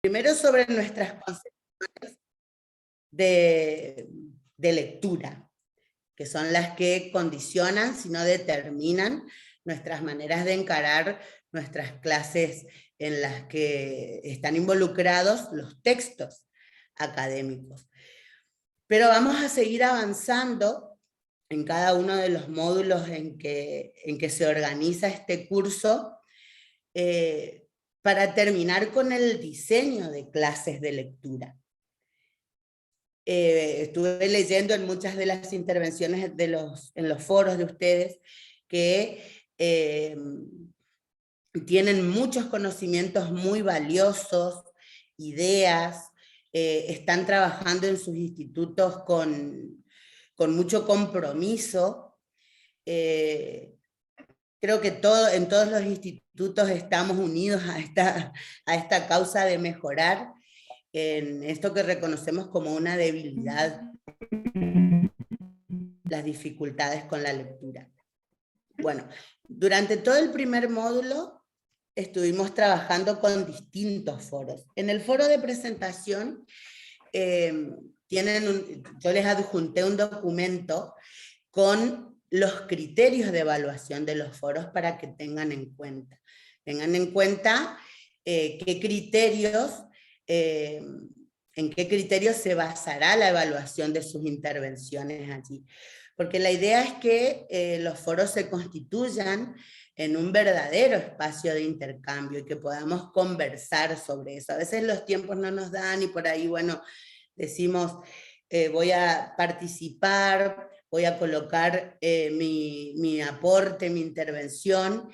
Primero sobre nuestras concepciones de lectura, que son las que condicionan, si no determinan, nuestras maneras de encarar nuestras clases en las que están involucrados los textos académicos. Pero vamos a seguir avanzando en cada uno de los módulos en que se organiza este curso, para terminar con el diseño de clases de lectura. Estuve leyendo en muchas de las intervenciones en los foros de ustedes que tienen muchos conocimientos muy valiosos, ideas, están trabajando en sus institutos con mucho compromiso. Creo que en todos los institutos estamos unidos a esta causa de mejorar en esto que reconocemos como una debilidad, las dificultades con la lectura. Bueno, durante todo el primer módulo estuvimos trabajando con distintos foros. En el foro de presentación yo les adjunté un documento con los criterios de evaluación de los foros para que tengan en cuenta. Tengan en cuenta qué criterios, en qué criterios se basará la evaluación de sus intervenciones allí. Porque la idea es que los foros se constituyan en un verdadero espacio de intercambio y que podamos conversar sobre eso. A veces los tiempos no nos dan y por ahí, bueno, decimos, voy a participar, voy a colocar mi aporte, mi intervención,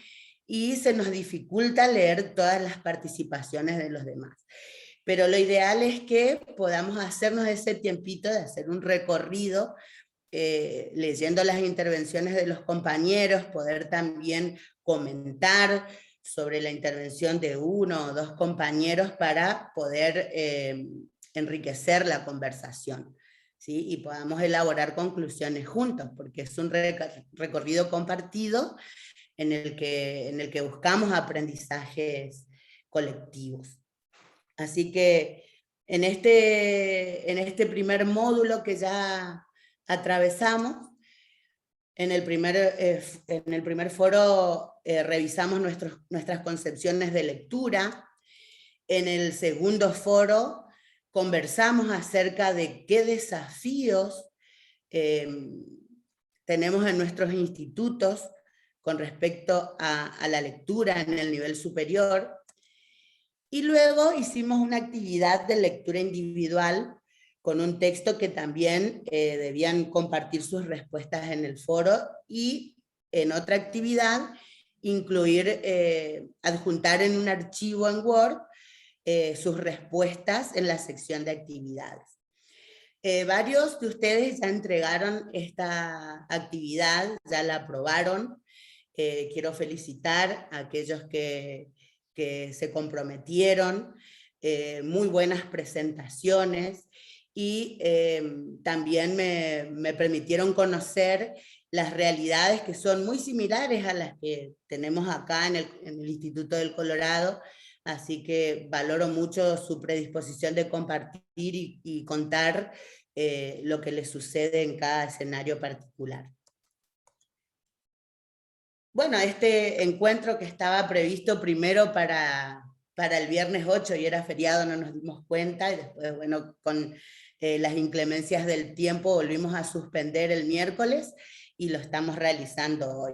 y se nos dificulta leer todas las participaciones de los demás. Pero lo ideal es que podamos hacernos ese tiempito de hacer un recorrido, leyendo las intervenciones de los compañeros, poder también comentar sobre la intervención de uno o dos compañeros para poder enriquecer la conversación, ¿sí? Y podamos elaborar conclusiones juntos, porque es un recorrido compartido en el que buscamos aprendizajes colectivos. Así que en este primer módulo que ya atravesamos, en el primer foro revisamos nuestras concepciones de lectura. En el segundo foro conversamos acerca de qué desafíos tenemos en nuestros institutos con respecto a la lectura en el nivel superior. Y luego hicimos una actividad de lectura individual con un texto que también debían compartir sus respuestas en el foro, y en otra actividad incluir, adjuntar en un archivo en Word sus respuestas en la sección de actividades. Varios de ustedes ya entregaron esta actividad, ya la aprobaron. Quiero felicitar a aquellos que se comprometieron, muy buenas presentaciones, y también me permitieron conocer las realidades que son muy similares a las que tenemos acá en el Instituto del Colorado, así que valoro mucho su predisposición de compartir y contar lo que les sucede en cada escenario particular. Bueno, este encuentro que estaba previsto primero para el viernes 8 y era feriado, no nos dimos cuenta, y después, bueno, con las inclemencias del tiempo volvimos a suspender el miércoles y lo estamos realizando hoy.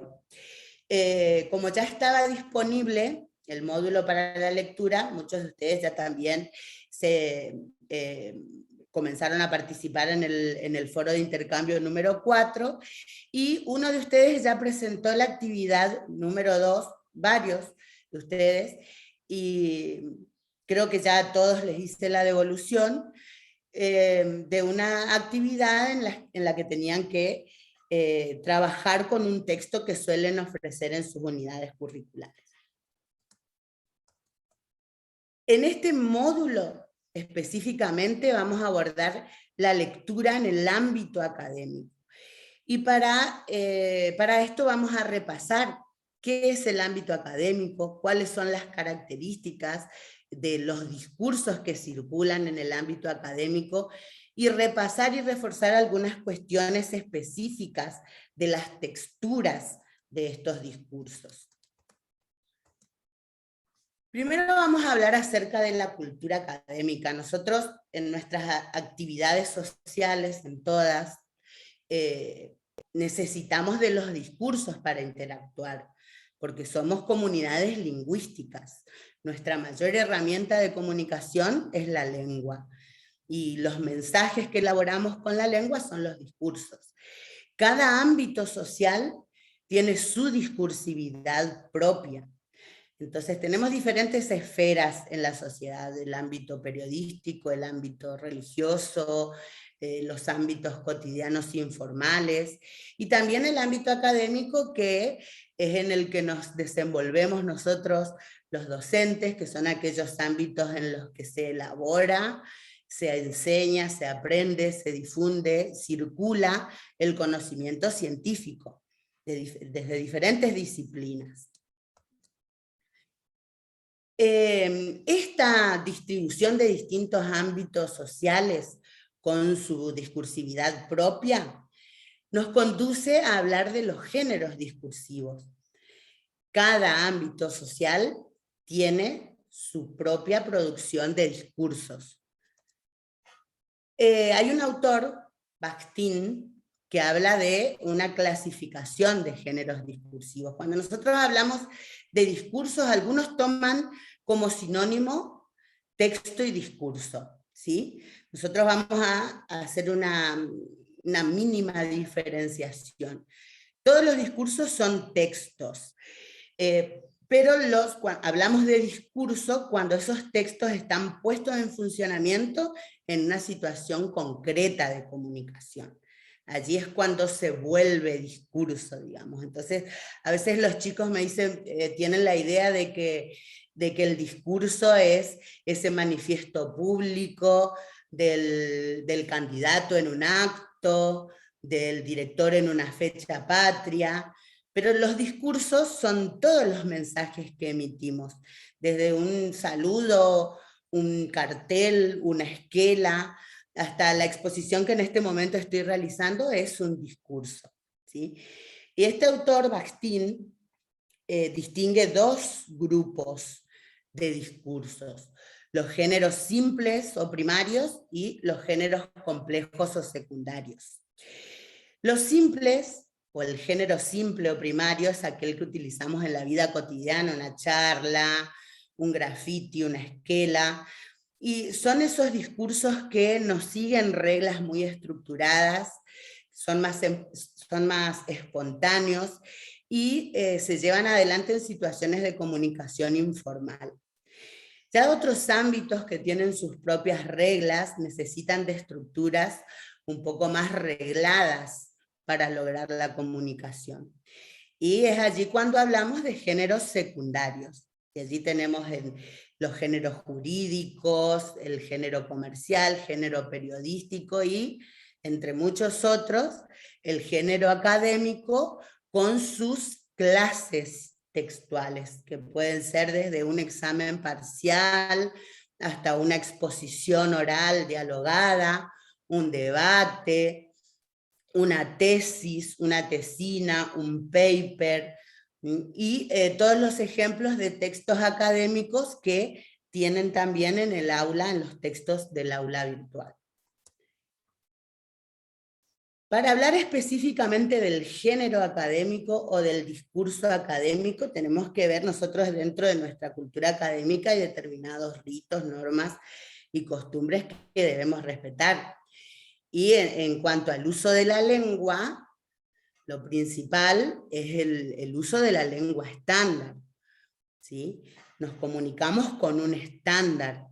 Como ya estaba disponible el módulo para la lectura, muchos de ustedes ya también comenzaron a participar en el foro de intercambio número 4, y uno de ustedes ya presentó la actividad número 2, varios de ustedes, y creo que ya a todos les hice la devolución de una actividad en la que tenían que trabajar con un texto que suelen ofrecer en sus unidades curriculares. En este módulo específicamente vamos a abordar la lectura en el ámbito académico. Y para esto vamos a repasar qué es el ámbito académico, cuáles son las características de los discursos que circulan en el ámbito académico y repasar y reforzar algunas cuestiones específicas de las texturas de estos discursos. Primero vamos a hablar acerca de la cultura académica. Nosotros en nuestras actividades sociales, en todas, necesitamos de los discursos para interactuar, porque somos comunidades lingüísticas. Nuestra mayor herramienta de comunicación es la lengua, y los mensajes que elaboramos con la lengua son los discursos. Cada ámbito social tiene su discursividad propia. Entonces tenemos diferentes esferas en la sociedad, el ámbito periodístico, el ámbito religioso, los ámbitos cotidianos informales, y también el ámbito académico, que es en el que nos desenvolvemos nosotros los docentes, que son aquellos ámbitos en los que se elabora, se enseña, se aprende, se difunde, circula el conocimiento científico desde diferentes disciplinas. Esta distribución de distintos ámbitos sociales con su discursividad propia nos conduce a hablar de los géneros discursivos. Cada ámbito social tiene su propia producción de discursos. Hay un autor, Bakhtin, que habla de una clasificación de géneros discursivos. Cuando nosotros hablamos de discursos, algunos toman como sinónimo texto y discurso, ¿sí? Nosotros vamos a hacer una mínima diferenciación. Todos los discursos son textos, pero hablamos de discurso cuando esos textos están puestos en funcionamiento en una situación concreta de comunicación. Allí es cuando se vuelve discurso, digamos. Entonces, a veces los chicos me dicen, tienen la idea de que el discurso es ese manifiesto público del candidato en un acto, del director en una fecha patria, pero los discursos son todos los mensajes que emitimos, desde un saludo, un cartel, una esquela, hasta la exposición que en este momento estoy realizando es un discurso, ¿sí? Y este autor, Bakhtin, distingue dos grupos de discursos: los géneros simples o primarios y los géneros complejos o secundarios. Los simples, o el género simple o primario, es aquel que utilizamos en la vida cotidiana, una charla, un grafiti, una esquela, y son esos discursos que nos siguen reglas muy estructuradas, son más espontáneos y se llevan adelante en situaciones de comunicación informal. Ya otros ámbitos que tienen sus propias reglas necesitan de estructuras un poco más regladas para lograr la comunicación. Y es allí cuando hablamos de géneros secundarios. Y allí tenemos los géneros jurídicos, el género comercial, género periodístico y, entre muchos otros, el género académico con sus clases textuales, que pueden ser desde un examen parcial hasta una exposición oral dialogada, un debate, una tesis, una tesina, un paper, y todos los ejemplos de textos académicos que tienen también en el aula, en los textos del aula virtual. Para hablar específicamente del género académico o del discurso académico, tenemos que ver nosotros dentro de nuestra cultura académica y determinados ritos, normas y costumbres que debemos respetar. Y en cuanto al uso de la lengua, lo principal es el uso de la lengua estándar, ¿sí? Nos comunicamos con un estándar,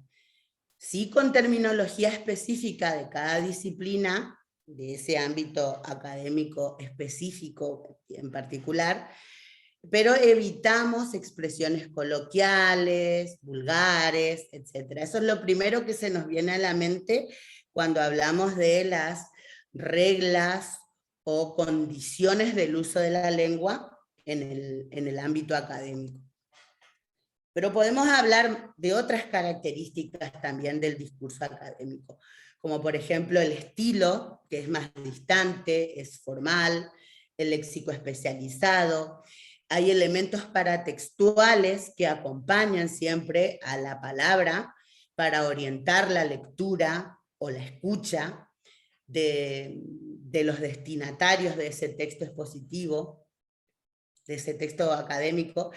sí, con terminología específica de cada disciplina, de ese ámbito académico específico en particular, pero evitamos expresiones coloquiales, vulgares, etc. Eso es lo primero que se nos viene a la mente cuando hablamos de las reglas o condiciones del uso de la lengua en el ámbito académico. Pero podemos hablar de otras características también del discurso académico, como por ejemplo el estilo, que es más distante, es formal, el léxico especializado. Hay elementos paratextuales que acompañan siempre a la palabra para orientar la lectura o la escucha de los destinatarios de ese texto expositivo, de ese texto académico,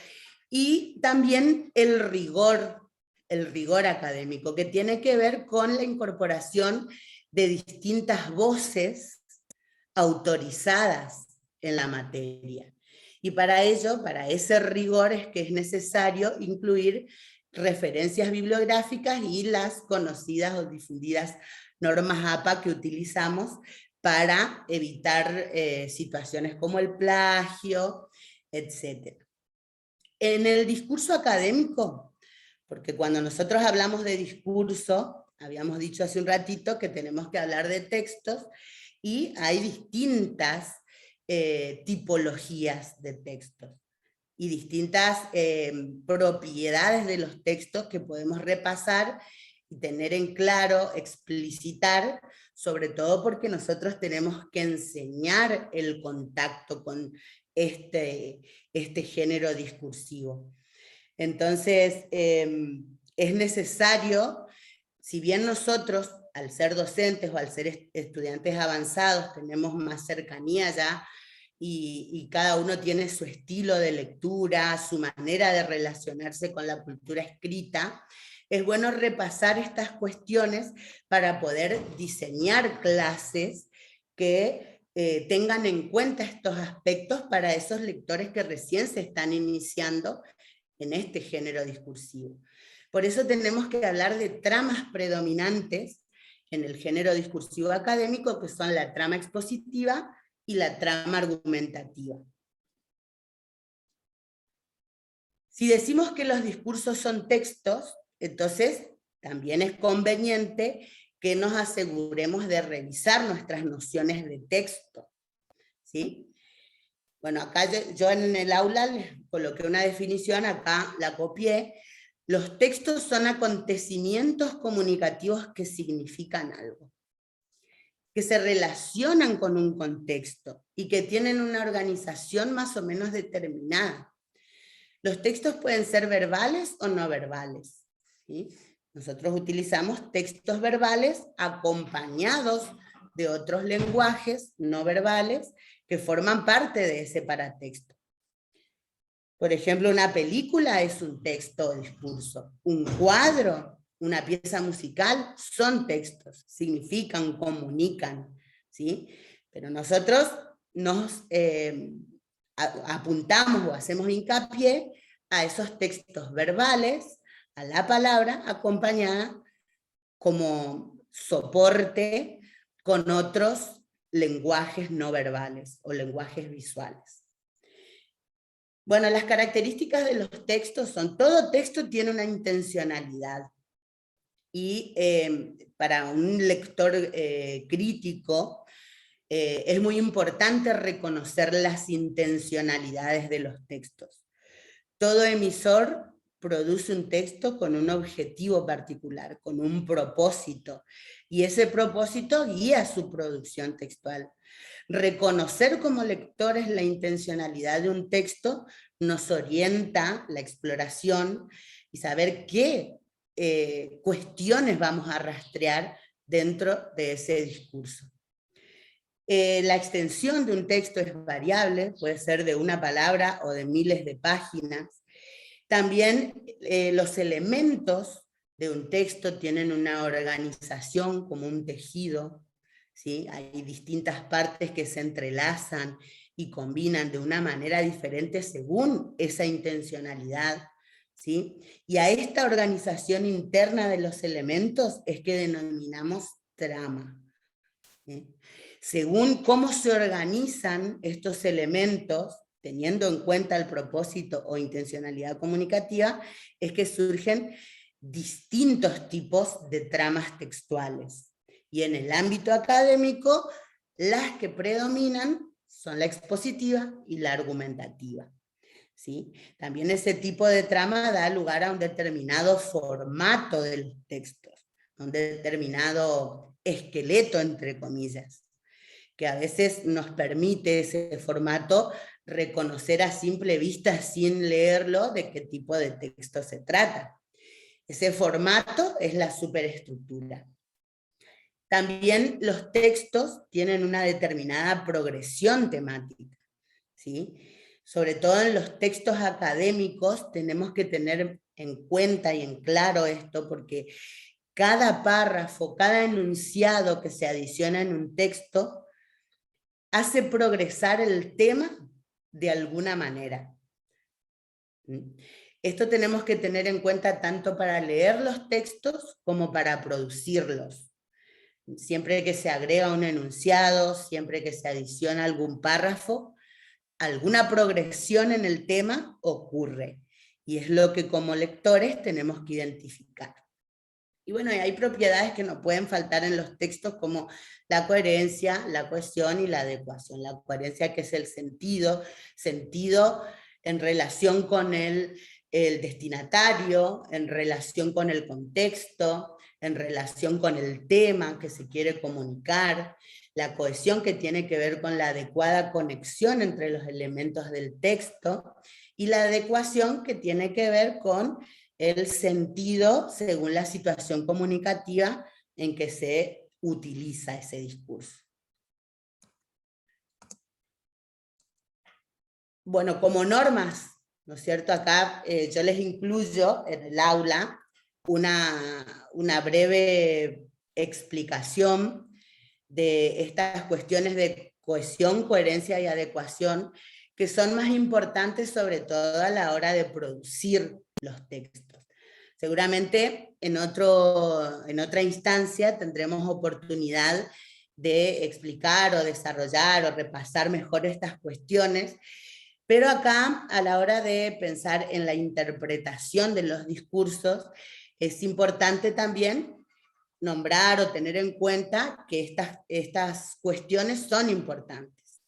y también el rigor académico, que tiene que ver con la incorporación de distintas voces autorizadas en la materia. Y para ello, para ese rigor, es que es necesario incluir referencias bibliográficas y las conocidas o difundidas normas APA que utilizamos para evitar situaciones como el plagio, etc. En el discurso académico, porque cuando nosotros hablamos de discurso, habíamos dicho hace un ratito que tenemos que hablar de textos, y hay distintas tipologías de textos y distintas propiedades de los textos que podemos repasar y tener en claro, explicitar, sobre todo porque nosotros tenemos que enseñar el contacto con este género discursivo. Entonces, es necesario, si bien nosotros, al ser docentes o al ser estudiantes avanzados, tenemos más cercanía ya, y cada uno tiene su estilo de lectura, su manera de relacionarse con la cultura escrita, es bueno repasar estas cuestiones para poder diseñar clases que tengan en cuenta estos aspectos para esos lectores que recién se están iniciando en este género discursivo. Por eso tenemos que hablar de tramas predominantes en el género discursivo académico, que son la trama expositiva y la trama argumentativa. Si decimos que los discursos son textos, entonces también es conveniente que nos aseguremos de revisar nuestras nociones de texto, ¿sí? Bueno, acá yo en el aula les coloqué una definición, acá la copié. Los textos son acontecimientos comunicativos que significan algo, que se relacionan con un contexto y que tienen una organización más o menos determinada. Los textos pueden ser verbales o no verbales, ¿sí? Nosotros utilizamos textos verbales acompañados de otros lenguajes no verbales que forman parte de ese paratexto. Por ejemplo, una película es un texto o discurso. Un cuadro, una pieza musical, son textos, significan, comunican, ¿sí? Pero nosotros nos apuntamos o hacemos hincapié a esos textos verbales, a la palabra acompañada como soporte con otros lenguajes no verbales o lenguajes visuales. Bueno, las características de los textos son, todo texto tiene una intencionalidad, y para un lector crítico es muy importante reconocer las intencionalidades de los textos. Todo emisor produce un texto con un objetivo particular, con un propósito, y ese propósito guía su producción textual. Reconocer como lectores la intencionalidad de un texto nos orienta la exploración y saber qué cuestiones vamos a rastrear dentro de ese discurso. La extensión de un texto es variable, puede ser de una palabra o de miles de páginas. También los elementos de un texto tienen una organización como un tejido, ¿sí? Hay distintas partes que se entrelazan y combinan de una manera diferente según esa intencionalidad, ¿sí? Y a esta organización interna de los elementos es que denominamos trama, ¿sí? Según cómo se organizan estos elementos, teniendo en cuenta el propósito o intencionalidad comunicativa, es que surgen distintos tipos de tramas textuales. Y en el ámbito académico, las que predominan son la expositiva y la argumentativa, ¿sí? También ese tipo de trama da lugar a un determinado formato de los textos, a un determinado esqueleto, entre comillas, que a veces nos permite ese formato reconocer a simple vista, sin leerlo, de qué tipo de texto se trata. Ese formato es la superestructura. También los textos tienen una determinada progresión temática, ¿sí? Sobre todo en los textos académicos tenemos que tener en cuenta y en claro esto, porque cada párrafo, cada enunciado que se adiciona en un texto hace progresar el tema de alguna manera. Esto tenemos que tener en cuenta tanto para leer los textos como para producirlos. Siempre que se agrega un enunciado, siempre que se adiciona algún párrafo, alguna progresión en el tema ocurre. Y es lo que como lectores tenemos que identificar. Y bueno, hay propiedades que no pueden faltar en los textos, como la coherencia, la cohesión y la adecuación. La coherencia, que es el sentido en relación con el destinatario, en relación con el contexto, en relación con el tema que se quiere comunicar. La cohesión, que tiene que ver con la adecuada conexión entre los elementos del texto, y la adecuación, que tiene que ver con el sentido según la situación comunicativa en que se utiliza ese discurso. Bueno, como normas, ¿no es cierto? Acá yo les incluyo en el aula una breve explicación de estas cuestiones de cohesión, coherencia y adecuación, que son más importantes sobre todo a la hora de producir los textos. Seguramente en otra instancia tendremos oportunidad de explicar o desarrollar o repasar mejor estas cuestiones, pero acá, a la hora de pensar en la interpretación de los discursos, es importante también nombrar o tener en cuenta que estas cuestiones son importantes.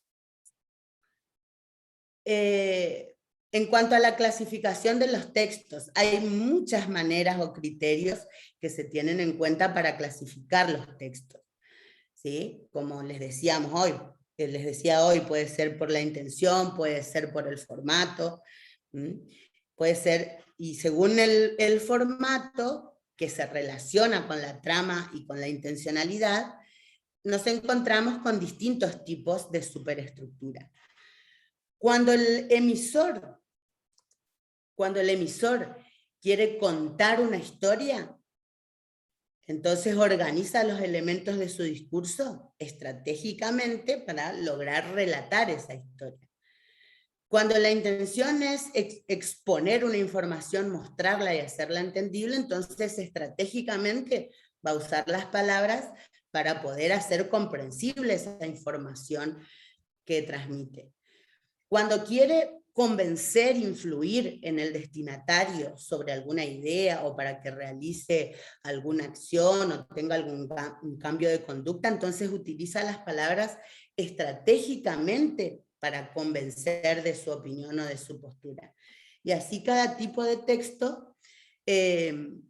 En cuanto a la clasificación de los textos, hay muchas maneras o criterios que se tienen en cuenta para clasificar los textos, ¿sí? Como les decía hoy, puede ser por la intención, puede ser por el formato, puede ser, y según el formato que se relaciona con la trama y con la intencionalidad, nos encontramos con distintos tipos de superestructura. Cuando el emisor quiere contar una historia, entonces organiza los elementos de su discurso estratégicamente para lograr relatar esa historia. Cuando la intención es exponer una información, mostrarla y hacerla entendible, entonces estratégicamente va a usar las palabras para poder hacer comprensible esa información que transmite. Cuando quiere convencer, influir en el destinatario sobre alguna idea o para que realice alguna acción o tenga un cambio de conducta, entonces utiliza las palabras estratégicamente para convencer de su opinión o de su postura. Y así cada tipo de texto,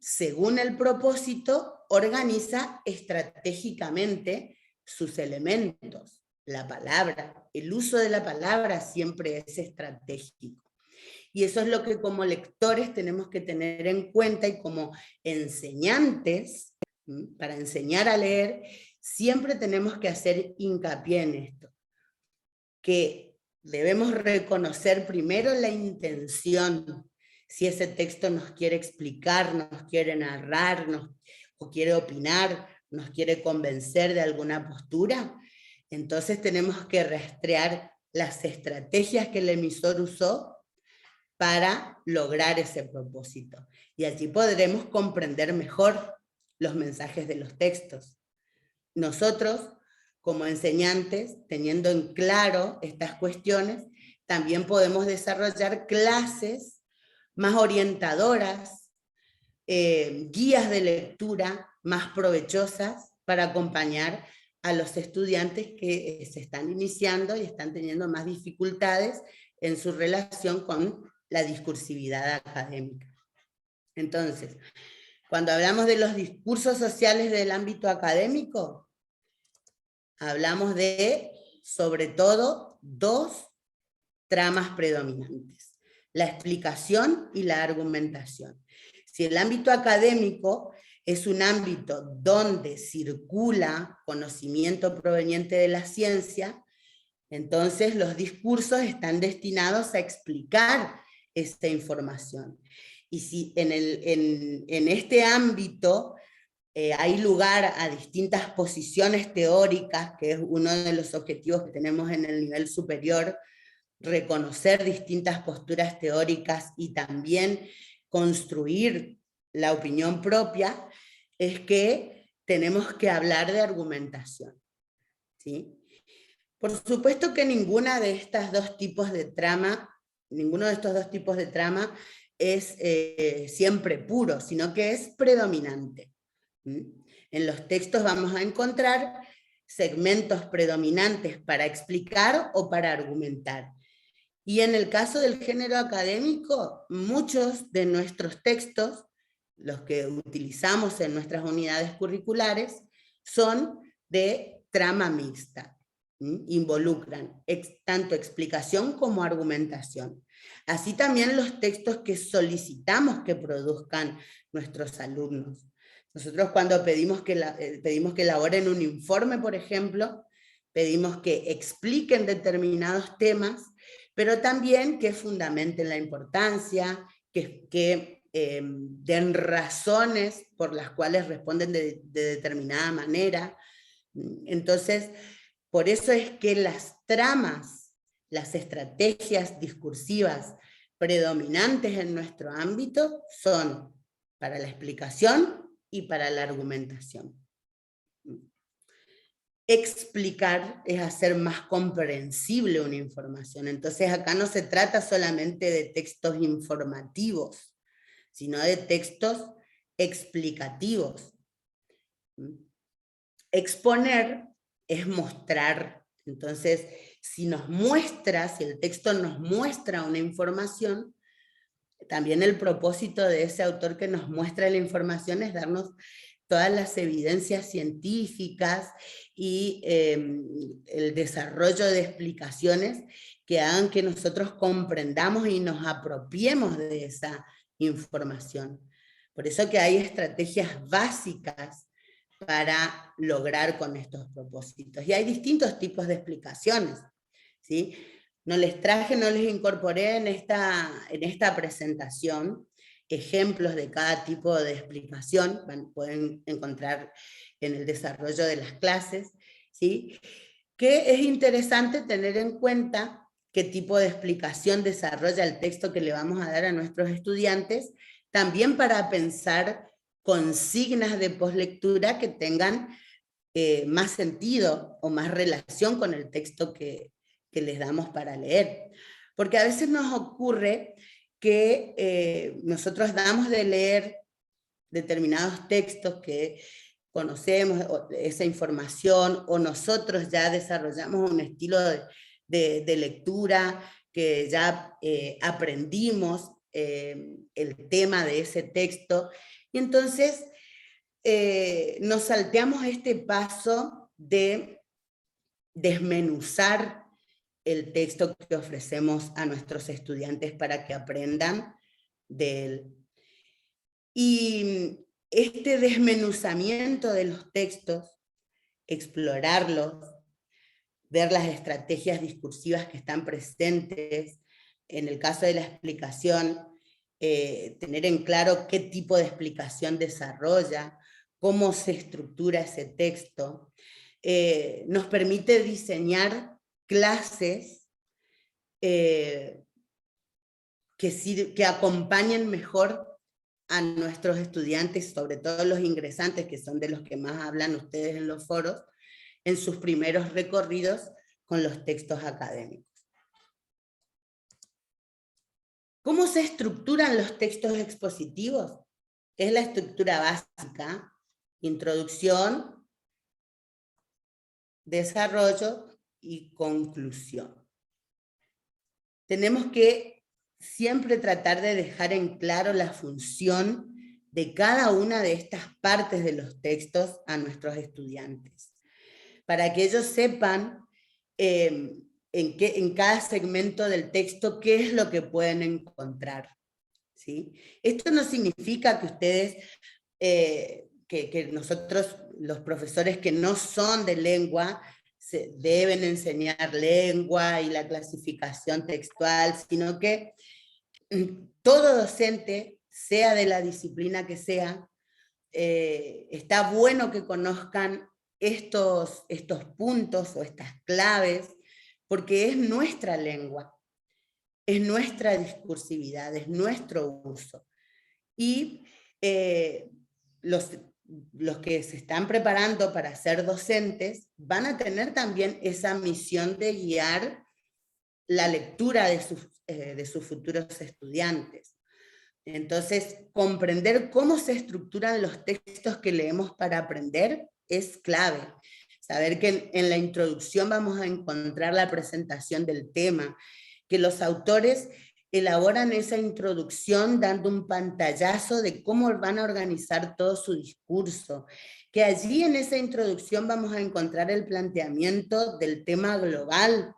según el propósito, organiza estratégicamente sus elementos. La palabra, el uso de la palabra siempre es estratégico. Y eso es lo que como lectores tenemos que tener en cuenta, y como enseñantes, para enseñar a leer, siempre tenemos que hacer hincapié en esto, que debemos reconocer primero la intención. Si ese texto nos quiere explicar, nos quiere narrar, o quiere opinar, nos quiere convencer de alguna postura, entonces tenemos que rastrear las estrategias que el emisor usó para lograr ese propósito. Y allí podremos comprender mejor los mensajes de los textos. Nosotros, como enseñantes, teniendo en claro estas cuestiones, también podemos desarrollar clases más orientadoras, guías de lectura más provechosas para acompañar a los estudiantes que se están iniciando y están teniendo más dificultades en su relación con la discursividad académica. Entonces, cuando hablamos de los discursos sociales del ámbito académico, hablamos de, sobre todo, dos tramas predominantes: la explicación y la argumentación. Si el ámbito académico es un ámbito donde circula conocimiento proveniente de la ciencia, entonces los discursos están destinados a explicar esta información. Y si en este ámbito hay lugar a distintas posiciones teóricas, que es uno de los objetivos que tenemos en el nivel superior, reconocer distintas posturas teóricas y también construir la opinión propia, es que tenemos que hablar de argumentación, ¿sí? Por supuesto que ninguno de estos dos tipos de trama es siempre puro, sino que es predominante. En los textos vamos a encontrar segmentos predominantes para explicar o para argumentar. Y en el caso del género académico, muchos de nuestros textos, los que utilizamos en nuestras unidades curriculares, son de trama mixta. Involucran tanto explicación como argumentación. Así también los textos que solicitamos que produzcan nuestros alumnos. Nosotros cuando pedimos que elaboren un informe, por ejemplo, pedimos que expliquen determinados temas, pero también que fundamenten la importancia, que den razones por las cuales responden de determinada manera. Entonces, por eso es que las tramas, las estrategias discursivas predominantes en nuestro ámbito son para la explicación y para la argumentación. Explicar es hacer más comprensible una información. Entonces acá no se trata solamente de textos informativos, sino de textos explicativos. Exponer es mostrar. Entonces, si el texto nos muestra una información, también el propósito de ese autor que nos muestra la información es darnos todas las evidencias científicas y el desarrollo de explicaciones que hagan que nosotros comprendamos y nos apropiemos de esa información. Por eso que hay estrategias básicas para lograr con estos propósitos. Y hay distintos tipos de explicaciones, ¿sí? No les incorporé en esta presentación ejemplos de cada tipo de explicación, pueden encontrar en el desarrollo de las clases, ¿sí? Que es interesante tener en cuenta qué tipo de explicación desarrolla el texto que le vamos a dar a nuestros estudiantes, también para pensar consignas de poslectura que tengan más sentido o más relación con el texto que les damos para leer. Porque a veces nos ocurre que nosotros damos de leer determinados textos que conocemos esa información, o nosotros ya desarrollamos un estilo de lectura que ya aprendimos el tema de ese texto, y entonces nos salteamos este paso de desmenuzar el texto que ofrecemos a nuestros estudiantes para que aprendan de él. Y este desmenuzamiento de los textos, explorarlos, ver las estrategias discursivas que están presentes, en el caso de la explicación, tener en claro qué tipo de explicación desarrolla, cómo se estructura ese texto, nos permite diseñar clases que acompañen mejor a nuestros estudiantes, sobre todo los ingresantes, que son de los que más hablan ustedes en los foros, en sus primeros recorridos con los textos académicos. ¿Cómo se estructuran los textos expositivos? Es la estructura básica: introducción, desarrollo y conclusión. Tenemos que siempre tratar de dejar en claro la función de cada una de estas partes de los textos a nuestros estudiantes, para que ellos sepan en cada segmento del texto qué es lo que pueden encontrar, ¿sí? Esto no significa que ustedes, que nosotros, los profesores que no son de lengua, deben enseñar lengua y la clasificación textual, sino que todo docente, sea de la disciplina que sea, está bueno que conozcan estos puntos o estas claves, porque es nuestra lengua, es nuestra discursividad, es nuestro uso. Y los que se están preparando para ser docentes van a tener también esa misión de guiar la lectura de sus futuros estudiantes. Entonces, comprender cómo se estructuran los textos que leemos para aprender es clave. Saber que en la introducción vamos a encontrar la presentación del tema, que los autores elaboran esa introducción dando un pantallazo de cómo van a organizar todo su discurso, que allí en esa introducción vamos a encontrar el planteamiento del tema global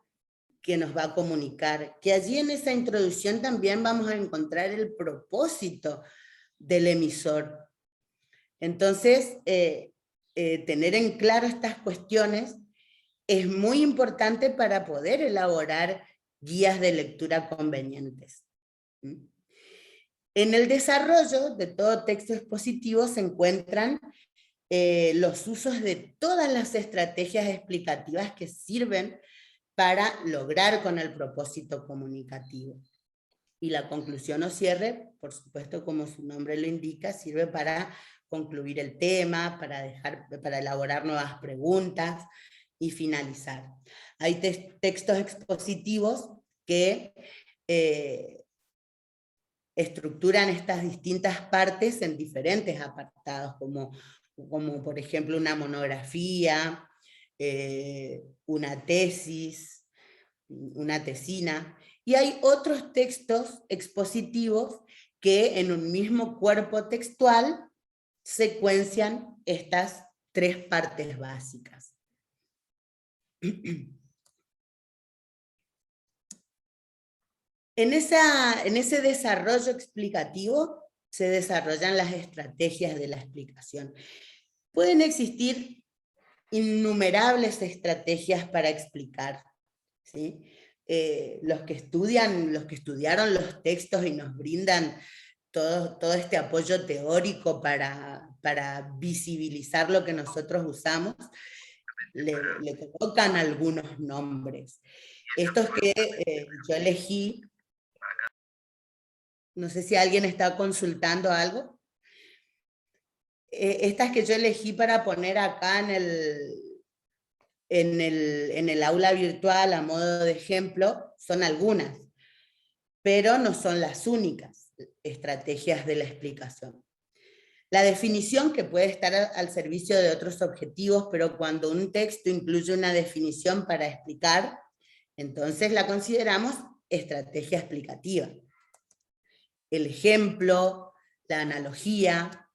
que nos va a comunicar, que allí en esa introducción también vamos a encontrar el propósito del emisor. Entonces, tener en claro estas cuestiones es muy importante para poder elaborar guías de lectura convenientes. En el desarrollo de todo texto expositivo se encuentran los usos de todas las estrategias explicativas que sirven para lograr con el propósito comunicativo. Y la conclusión o cierre, por supuesto, como su nombre lo indica, sirve para concluir el tema, para elaborar nuevas preguntas y finalizar. Hay textos expositivos que estructuran estas distintas partes en diferentes apartados, como por ejemplo una monografía, una tesis, una tesina, y hay otros textos expositivos que en un mismo cuerpo textual secuencian estas tres partes básicas. En ese desarrollo explicativo se desarrollan las estrategias de la explicación. Pueden existir innumerables estrategias para explicar, ¿sí? Los que estudiaron los textos y nos brindan todo este apoyo teórico para visibilizar lo que nosotros usamos, le colocan algunos nombres. Estos que yo elegí, no sé si alguien está consultando algo. Estas que yo elegí para poner acá en el aula virtual a modo de ejemplo, son algunas, pero no son las únicas estrategias de la explicación. La definición, que puede estar al servicio de otros objetivos, pero cuando un texto incluye una definición para explicar, entonces la consideramos estrategia explicativa. El ejemplo, la analogía,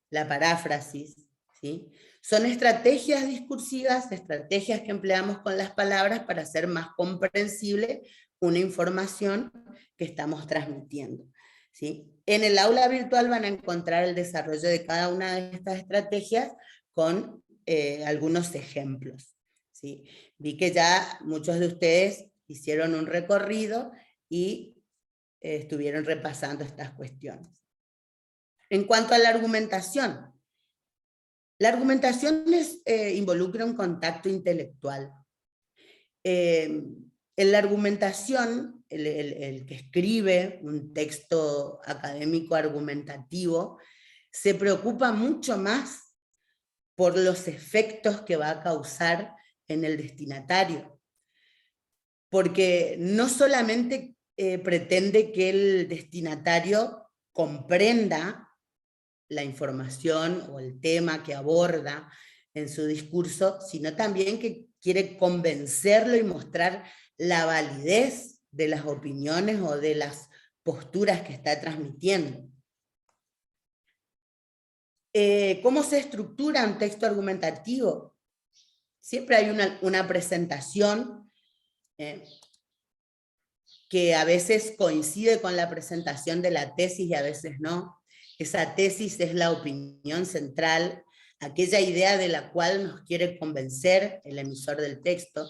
la paráfrasis, ¿sí? Son estrategias discursivas, estrategias que empleamos con las palabras para hacer más comprensible una información que estamos transmitiendo, ¿sí? En el aula virtual van a encontrar el desarrollo de cada una de estas estrategias con algunos ejemplos, ¿sí? Vi que ya muchos de ustedes hicieron un recorrido y estuvieron repasando estas cuestiones. En cuanto a la argumentación involucra un contacto intelectual. En la argumentación, el que escribe un texto académico argumentativo se preocupa mucho más por los efectos que va a causar en el destinatario, porque no solamente pretende que el destinatario comprenda la información o el tema que aborda en su discurso, sino también que quiere convencerlo y mostrar la validez de las opiniones o de las posturas que está transmitiendo. ¿Cómo se estructura un texto argumentativo? Siempre hay una presentación que a veces coincide con la presentación de la tesis y a veces no. Esa tesis es la opinión central, aquella idea de la cual nos quiere convencer el emisor del texto.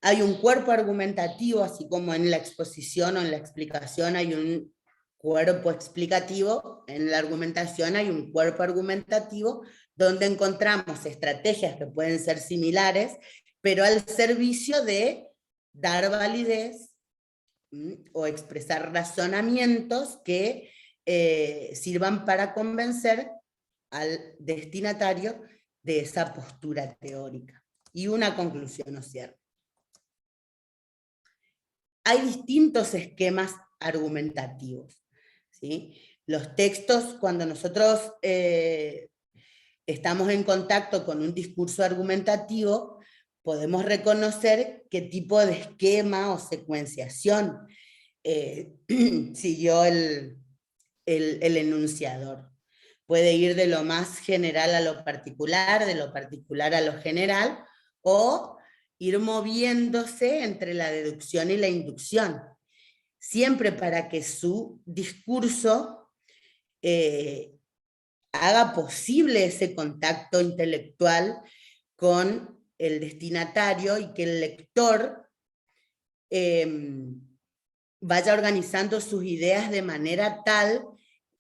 Hay un cuerpo argumentativo, así como en la exposición o en la explicación hay un cuerpo explicativo, en la argumentación hay un cuerpo argumentativo donde encontramos estrategias que pueden ser similares, pero al servicio de dar validez o expresar razonamientos que sirvan para convencer al destinatario de esa postura teórica. Y una conclusión o cierre. Hay distintos esquemas argumentativos, ¿sí? Los textos, cuando nosotros estamos en contacto con un discurso argumentativo, podemos reconocer qué tipo de esquema o secuenciación siguió el enunciador. Puede ir de lo más general a lo particular, de lo particular a lo general, o ir moviéndose entre la deducción y la inducción, siempre para que su discurso haga posible ese contacto intelectual con el destinatario y que el lector vaya organizando sus ideas de manera tal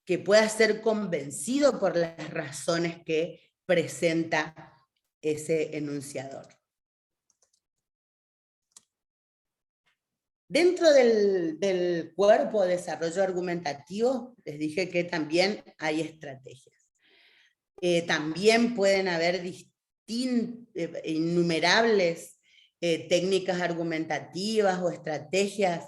que pueda ser convencido por las razones que presenta ese enunciador. Dentro del cuerpo de desarrollo argumentativo, les dije que también hay estrategias. También pueden haber innumerables técnicas argumentativas o estrategias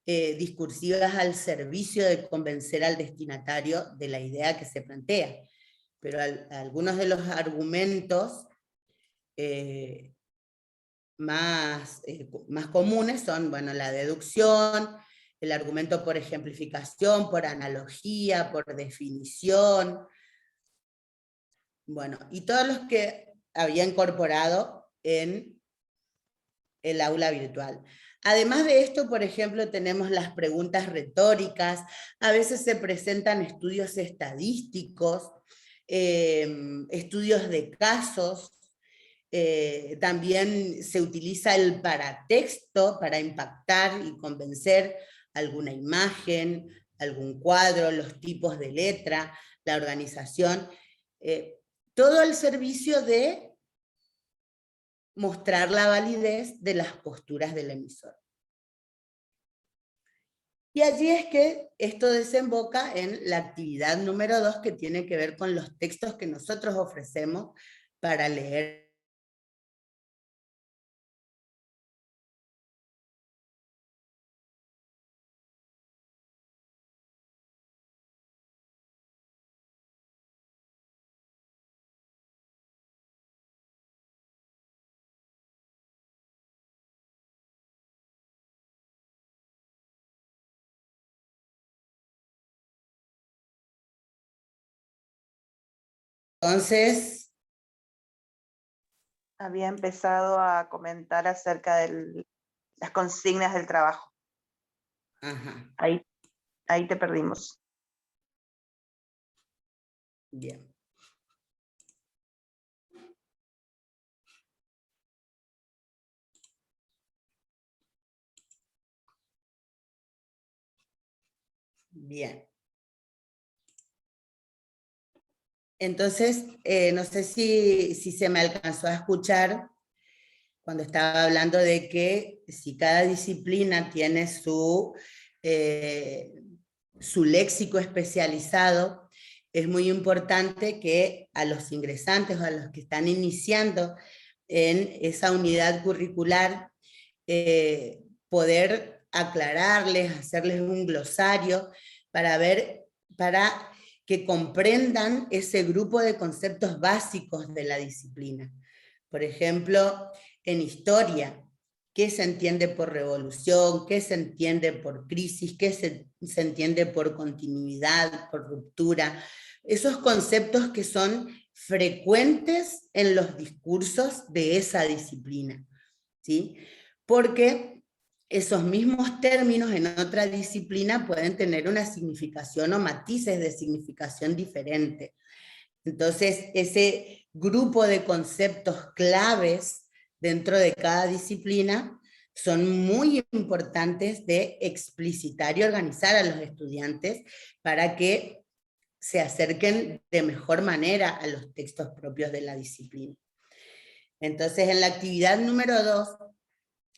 discursivas al servicio de convencer al destinatario de la idea que se plantea. Pero algunos de los argumentos más comunes son, bueno, la deducción, el argumento por ejemplificación, por analogía, por definición, bueno, y todos los que había incorporado en el aula virtual. Además de esto, por ejemplo, tenemos las preguntas retóricas, a veces se presentan estudios estadísticos, estudios de casos, también se utiliza el paratexto para impactar y convencer alguna imagen, algún cuadro, los tipos de letra, la organización, todo al servicio de mostrar la validez de las posturas del emisor. Y allí es que esto desemboca en la actividad número 2, que tiene que ver con los textos que nosotros ofrecemos para leer. Entonces, había empezado a comentar acerca de las consignas del trabajo. ajá. Ahí te perdimos. Bien. Bien. Entonces, no sé si se me alcanzó a escuchar cuando estaba hablando de que si cada disciplina tiene su léxico especializado, es muy importante que a los ingresantes o a los que están iniciando en esa unidad curricular, poder aclararles, hacerles un glosario para que comprendan ese grupo de conceptos básicos de la disciplina. Por ejemplo, en historia, qué se entiende por revolución, qué se entiende por crisis, qué se entiende por continuidad, por ruptura. Esos conceptos que son frecuentes en los discursos de esa disciplina, ¿sí? Porque esos mismos términos en otra disciplina pueden tener una significación o matices de significación diferente. Entonces, ese grupo de conceptos claves dentro de cada disciplina son muy importantes de explicitar y organizar a los estudiantes para que se acerquen de mejor manera a los textos propios de la disciplina. Entonces, en la actividad número 2,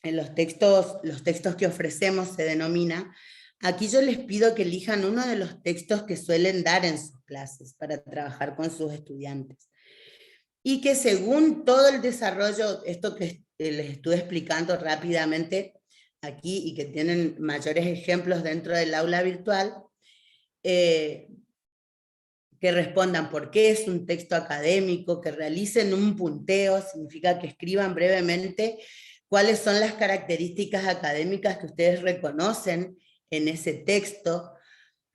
en los textos que ofrecemos se denomina, aquí yo les pido que elijan uno de los textos que suelen dar en sus clases para trabajar con sus estudiantes. Y que según todo el desarrollo, esto que les estuve explicando rápidamente aquí y que tienen mayores ejemplos dentro del aula virtual, que respondan por qué es un texto académico, que realicen un punteo, significa que escriban brevemente cuáles son las características académicas que ustedes reconocen en ese texto,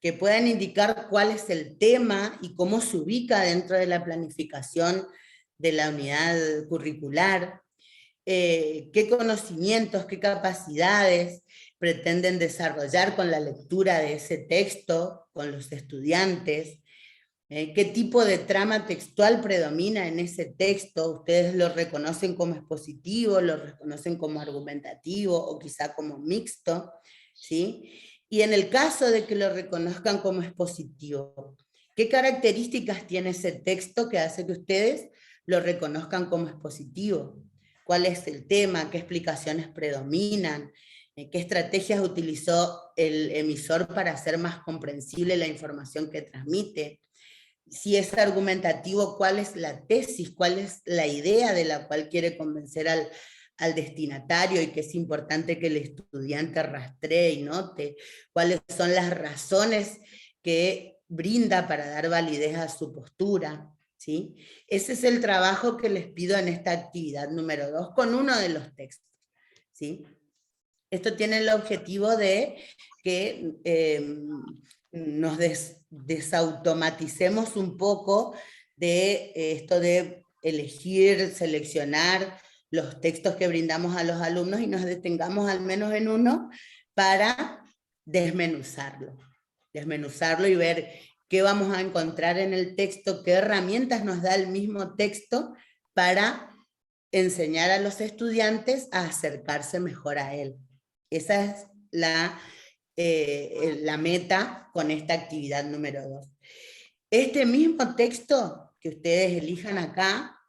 que puedan indicar cuál es el tema y cómo se ubica dentro de la planificación de la unidad curricular, qué conocimientos, qué capacidades pretenden desarrollar con la lectura de ese texto, con los estudiantes, qué tipo de trama textual predomina en ese texto, ustedes lo reconocen como expositivo, lo reconocen como argumentativo o quizá como mixto, ¿sí? Y en el caso de que lo reconozcan como expositivo, ¿qué características tiene ese texto que hace que ustedes lo reconozcan como expositivo? ¿Cuál es el tema? ¿Qué explicaciones predominan? ¿Qué estrategias utilizó el emisor para hacer más comprensible la información que transmite? Si es argumentativo, cuál es la tesis, cuál es la idea de la cual quiere convencer al destinatario y que es importante que el estudiante rastree y note, cuáles son las razones que brinda para dar validez a su postura, ¿sí? Ese es el trabajo que les pido en esta actividad número 2 con uno de los textos, ¿sí? Esto tiene el objetivo de que nos desautomaticemos un poco de esto de elegir, seleccionar los textos que brindamos a los alumnos y nos detengamos al menos en uno para desmenuzarlo y ver qué vamos a encontrar en el texto, qué herramientas nos da el mismo texto para enseñar a los estudiantes a acercarse mejor a él. Esa es la meta con esta actividad número 2. Este mismo texto que ustedes elijan acá,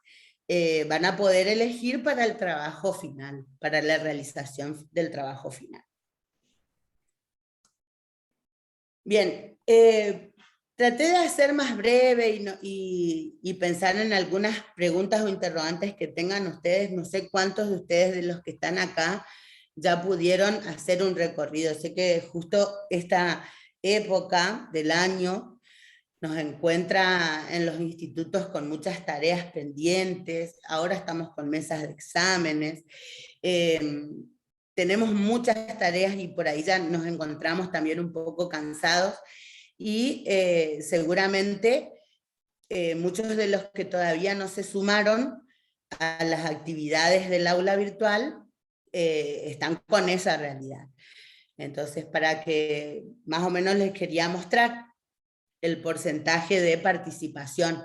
van a poder elegir para el trabajo final, para la realización del trabajo final. Bien, traté de hacer más breve y pensar en algunas preguntas o interrogantes que tengan ustedes. No sé cuántos de ustedes de los que están acá ya pudieron hacer un recorrido. Sé que justo esta época del año nos encuentra en los institutos con muchas tareas pendientes. Ahora estamos con mesas de exámenes. Tenemos muchas tareas y por ahí ya nos encontramos también un poco cansados y seguramente muchos de los que todavía no se sumaron a las actividades del aula virtual están con esa realidad. Entonces, para que más o menos les quería mostrar el porcentaje de participación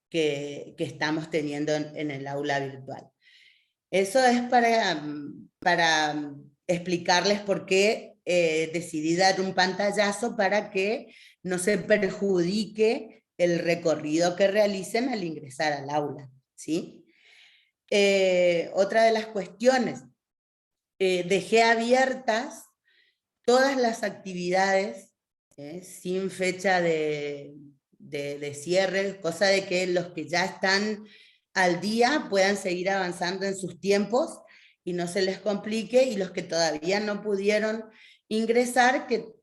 que estamos teniendo en el aula virtual. Eso es para explicarles por qué decidí dar un pantallazo para que no se perjudique el recorrido que realicen al ingresar al aula, ¿sí? Otra de las cuestiones, dejé abiertas todas las actividades sin fecha de cierre, cosa de que los que ya están al día puedan seguir avanzando en sus tiempos y no se les complique, y los que todavía no pudieron ingresar, que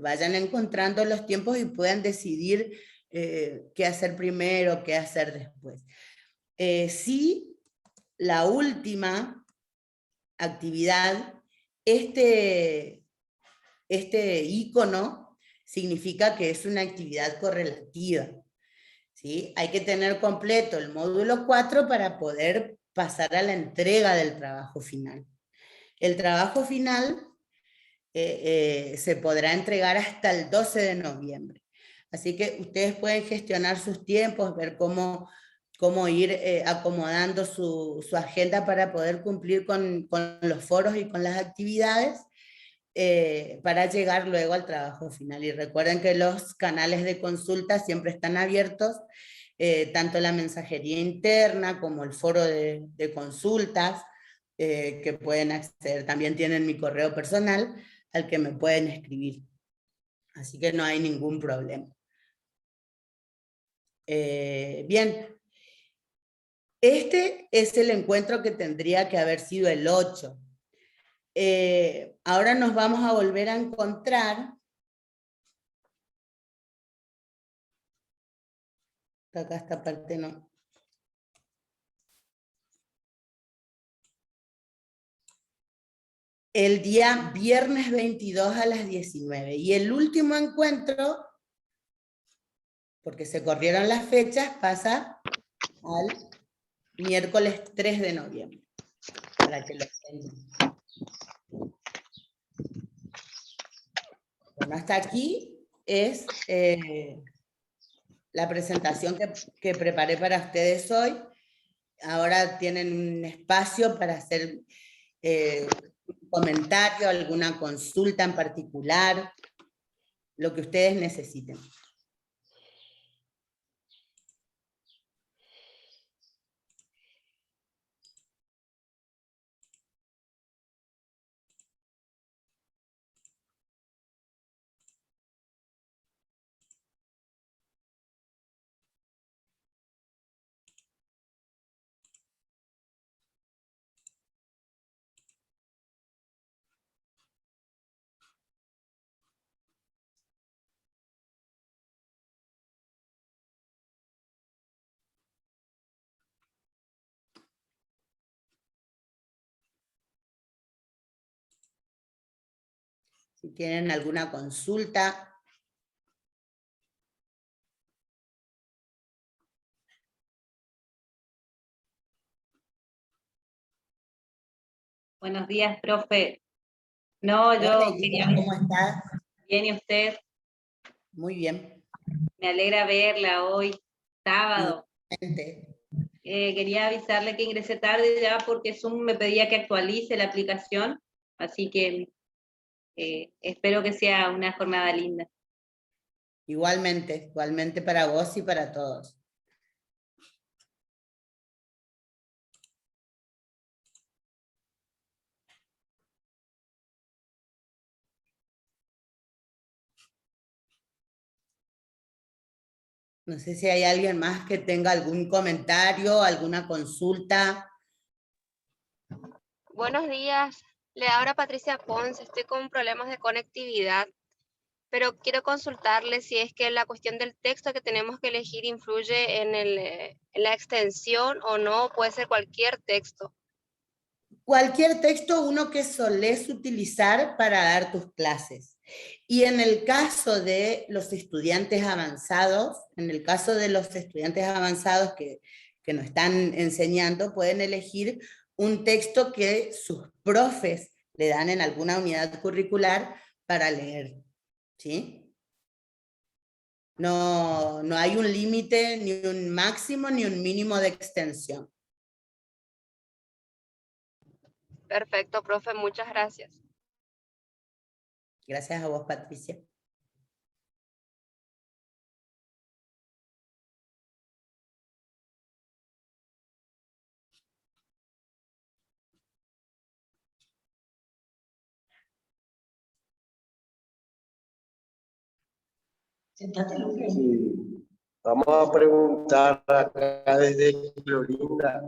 vayan encontrando los tiempos y puedan decidir qué hacer primero, qué hacer después. Sí, la última actividad, este icono significa que es una actividad correlativa, ¿sí? Hay que tener completo el módulo 4 para poder pasar a la entrega del trabajo final. El trabajo final se podrá entregar hasta el 12 de noviembre. Así que ustedes pueden gestionar sus tiempos, ver cómo ir acomodando su agenda para poder cumplir con los foros y con las actividades para llegar luego al trabajo final. Y recuerden que los canales de consulta siempre están abiertos, tanto la mensajería interna como el foro de consultas, que pueden acceder. También tienen mi correo personal al que me pueden escribir. Así que no hay ningún problema. Bien. Este es el encuentro que tendría que haber sido el 8. Ahora nos vamos a volver a encontrar. Acá esta parte no. El día viernes 22 a las 19. Y el último encuentro, porque se corrieron las fechas, pasa al miércoles 3 de noviembre. Para que lo tengan. Bueno, hasta aquí es la presentación que preparé para ustedes hoy. Ahora tienen un espacio para hacer un comentario, alguna consulta en particular, lo que ustedes necesiten. Si tienen alguna consulta. Buenos días, profe. No, yo Hola, quería... ¿cómo estás? Bien, ¿y usted? Muy bien. Me alegra verla hoy, sábado. Igualmente. Quería avisarle que ingresé tarde ya porque Zoom me pedía que actualice la aplicación, así que espero que sea una jornada linda. Igualmente para vos y para todos. No sé si hay alguien más que tenga algún comentario, alguna consulta. Buenos días, le habla Patricia Ponce, estoy con problemas de conectividad, pero quiero consultarle si es que la cuestión del texto que tenemos que elegir influye en la extensión o no, puede ser cualquier texto. Cualquier texto, uno que solés utilizar para dar tus clases. Y en el caso de los estudiantes avanzados, que nos están enseñando, pueden elegir un texto que sus profes le dan en alguna unidad curricular para leer, ¿sí? No hay un límite, ni un máximo, ni un mínimo de extensión. Perfecto, profe, muchas gracias. Gracias a vos, Patricia. Sí. Vamos a preguntar acá desde Florinda.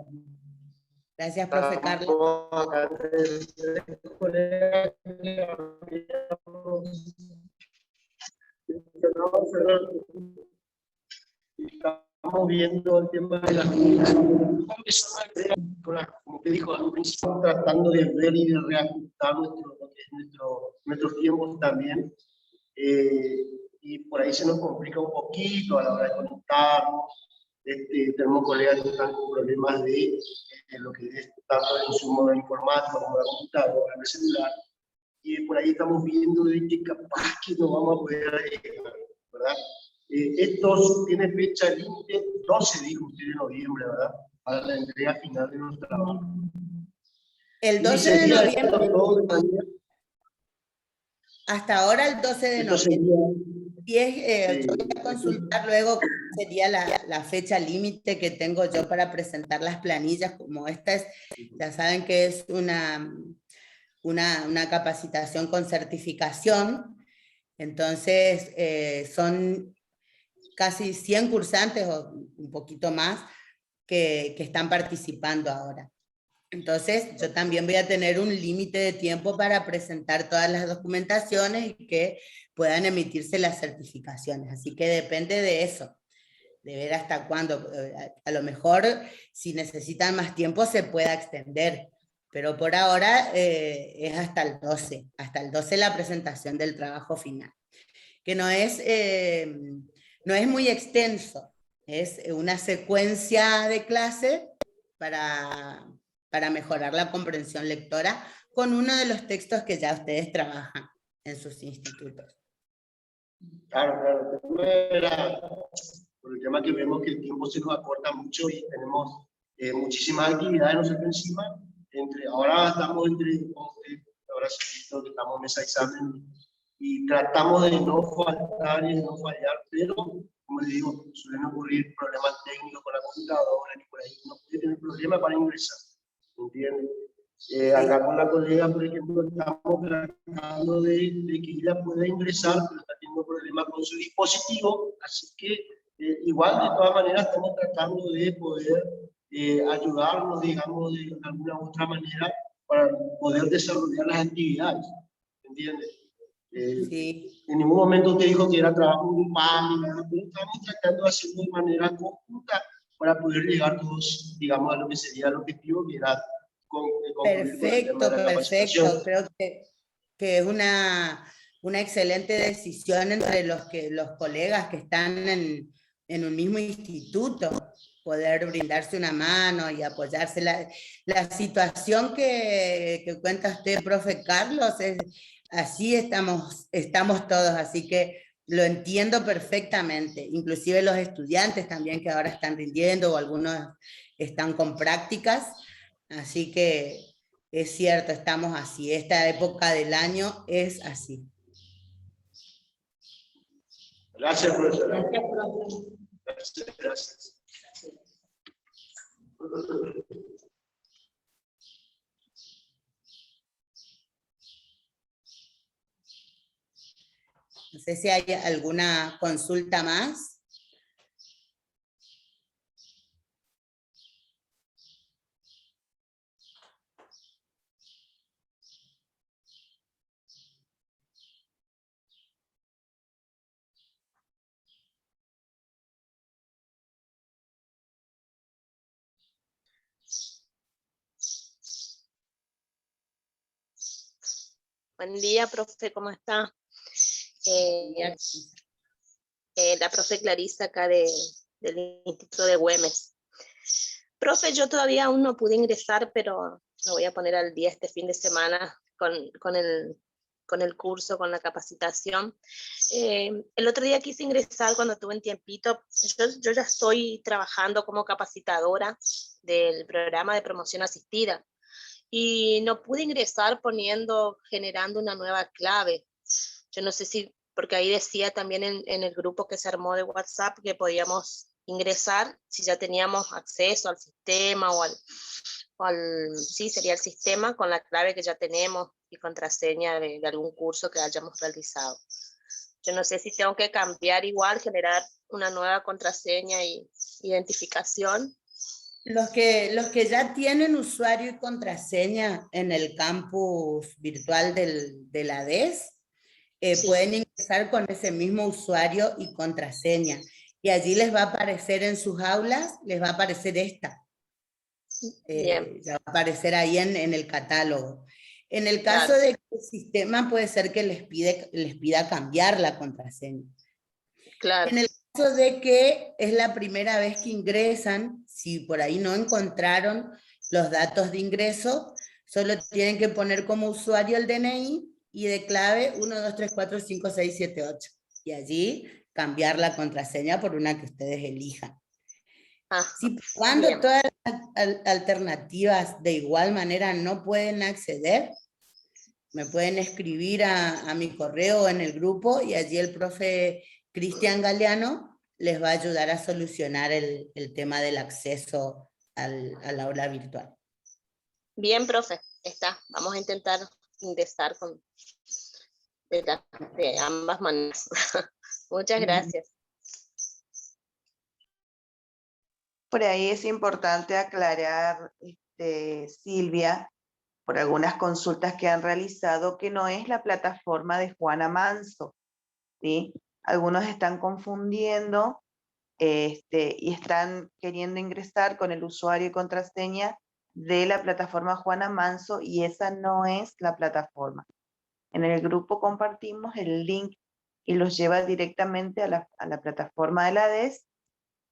Gracias, profe Carlos. Estamos acá desde el colegio. Estamos viendo el tema de la te dijo al principio, tratando de ver y de reajustar nuestros tiempos también. Y por ahí se nos complica un poquito a la hora de conectarnos. Tenemos colegas que están con problemas de lo que es tanto el consumo de informática como la computadora, el celular. Y por ahí estamos viendo de que capaz que no vamos a poder llegar, ¿verdad? Esto tiene fecha límite, 12, dijo usted, de noviembre, ¿verdad? Para la entrega final de nuestro trabajo. El 12 de noviembre. Hasta ahora el 12 de noviembre. Y yo voy a consultar luego cuál sería la fecha límite que tengo yo para presentar las planillas, como esta es, ya saben que es una capacitación con certificación, entonces son casi 100 cursantes o un poquito más que están participando ahora. Entonces, yo también voy a tener un límite de tiempo para presentar todas las documentaciones y que puedan emitirse las certificaciones. Así que depende de eso, de ver hasta cuándo. A lo mejor, si necesitan más tiempo, se pueda extender. Pero por ahora es hasta el 12 la presentación del trabajo final. Que no es muy extenso, es una secuencia de clase para mejorar la comprensión lectora con uno de los textos que ya ustedes trabajan en sus institutos. Claro, por el tema que vemos que el tiempo se nos acorta mucho y tenemos muchísimas actividades nosotros encima. Ahora estamos ahora sí, estamos en esa examen y tratamos de no faltar y de no fallar, pero como les digo, suelen ocurrir problemas técnicos con la computadora y por ahí uno puede tener problemas para ingresar. ¿Entienden? Acá con la colega, por ejemplo, estamos tratando de que ella pueda ingresar, pero está teniendo problemas con su dispositivo, así que igual de todas maneras estamos tratando de poder ayudarnos, digamos, de alguna u otra manera para poder desarrollar las actividades. ¿Entiendes? Sí. En ningún momento te dijo que era trabajo grupal, pero estamos tratando de hacerlo de manera conjunta para poder llegar todos, digamos, a lo que sería el objetivo, que era perfecto. Creo que es una excelente decisión entre los colegas que están en un mismo instituto, poder brindarse una mano y apoyarse. La situación que cuenta usted, profe Carlos, así estamos todos, así que lo entiendo perfectamente, inclusive los estudiantes también que ahora están rindiendo o algunos están con prácticas. Así que es cierto, estamos así. Esta época del año es así. Gracias, profesora. Gracias, profe. Gracias. No sé si hay alguna consulta más. Buen día, profe, ¿cómo está? La profe Clarisa acá del Instituto de Güemes. Profe, yo todavía aún no pude ingresar, pero lo voy a poner al día este fin de semana con el curso, con la capacitación. El otro día quise ingresar cuando tuve un tiempito. Yo ya estoy trabajando como capacitadora del programa de promoción asistida. Y no pude ingresar generando una nueva clave. Yo no sé si, porque ahí decía también en el grupo que se armó de WhatsApp que podíamos ingresar si ya teníamos acceso al sistema sí, sería el sistema con la clave que ya tenemos y contraseña de algún curso que hayamos realizado. Yo no sé si tengo que cambiar igual, generar una nueva contraseña y identificación. Los que ya tienen usuario y contraseña en el campus virtual de la ADES, sí, pueden ingresar con ese mismo usuario y contraseña. Y allí les va a aparecer en sus aulas, les va a aparecer esta. Bien. Ya va a aparecer ahí en el catálogo. En el caso Claro. de que el sistema puede ser que les pida cambiar la contraseña. Claro. En el caso de que es la primera vez que ingresan, si por ahí no encontraron los datos de ingreso, solo tienen que poner como usuario el DNI y de clave 1, 2, 3, 4, 5, 6, 7, 8. Y allí cambiar la contraseña por una que ustedes elijan. Ah, Si cuando bien. todas las alternativas de igual manera no pueden acceder, me pueden escribir a mi correo en el grupo y allí el profe Cristian Galeano les va a ayudar a solucionar el tema del acceso al aula virtual. Bien, profe, está. Vamos a intentar ingresar de ambas maneras. Muchas gracias. Por ahí es importante aclarar, Silvia, por algunas consultas que han realizado, que no es la plataforma de Juana Manso, ¿sí? Algunos están confundiendo y están queriendo ingresar con el usuario y contraseña de la plataforma Juana Manso, y esa no es la plataforma. En el grupo compartimos el link y los lleva directamente a la plataforma de la DES.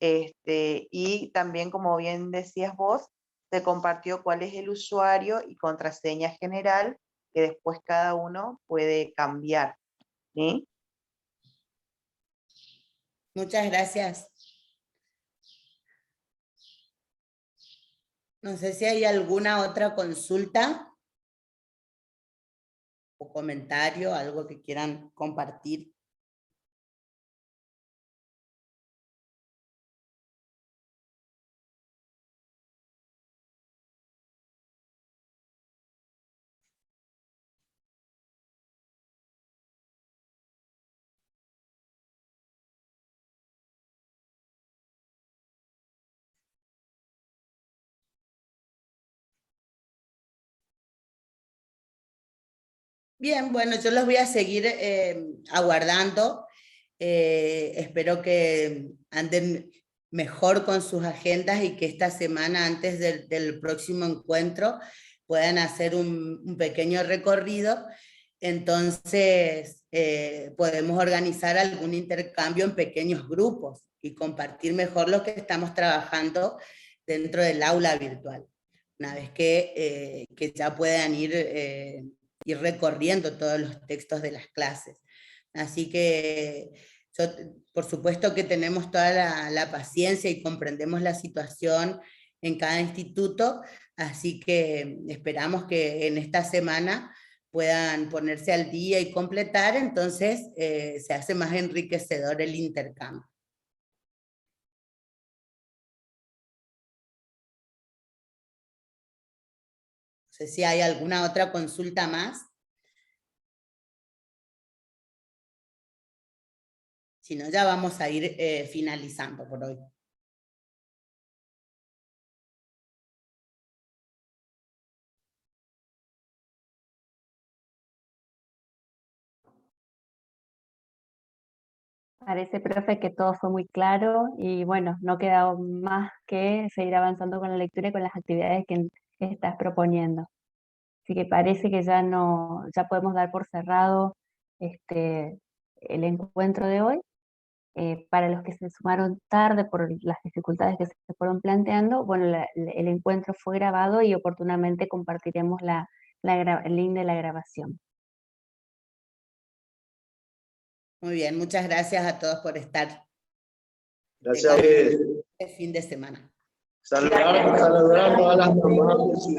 Y también, como bien decías vos, se compartió cuál es el usuario y contraseña general que después cada uno puede cambiar, ¿sí? Muchas gracias. No sé si hay alguna otra consulta o comentario, algo que quieran compartir. Bien, bueno, yo los voy a seguir aguardando. Espero que anden mejor con sus agendas y que esta semana, antes del próximo encuentro, puedan hacer un pequeño recorrido. Entonces, podemos organizar algún intercambio en pequeños grupos y compartir mejor lo que estamos trabajando dentro del aula virtual. Una vez que ya puedan ir recorriendo todos los textos de las clases. Así que por supuesto que tenemos toda la paciencia y comprendemos la situación en cada instituto, así que esperamos que en esta semana puedan ponerse al día y completar, entonces se hace más enriquecedor el intercambio. No sé si hay alguna otra consulta más. Si no, ya vamos a ir finalizando por hoy. Parece, profe, que todo fue muy claro y bueno, no queda más que seguir avanzando con la lectura y con las actividades que estás proponiendo. Así que parece que ya podemos dar por cerrado el encuentro de hoy. Para los que se sumaron tarde por las dificultades que se fueron planteando, bueno, el encuentro fue grabado y oportunamente compartiremos el link de la grabación. Muy bien, muchas gracias a todos por estar. Gracias a ustedes. El fin de semana. Saludar a todas las mamás.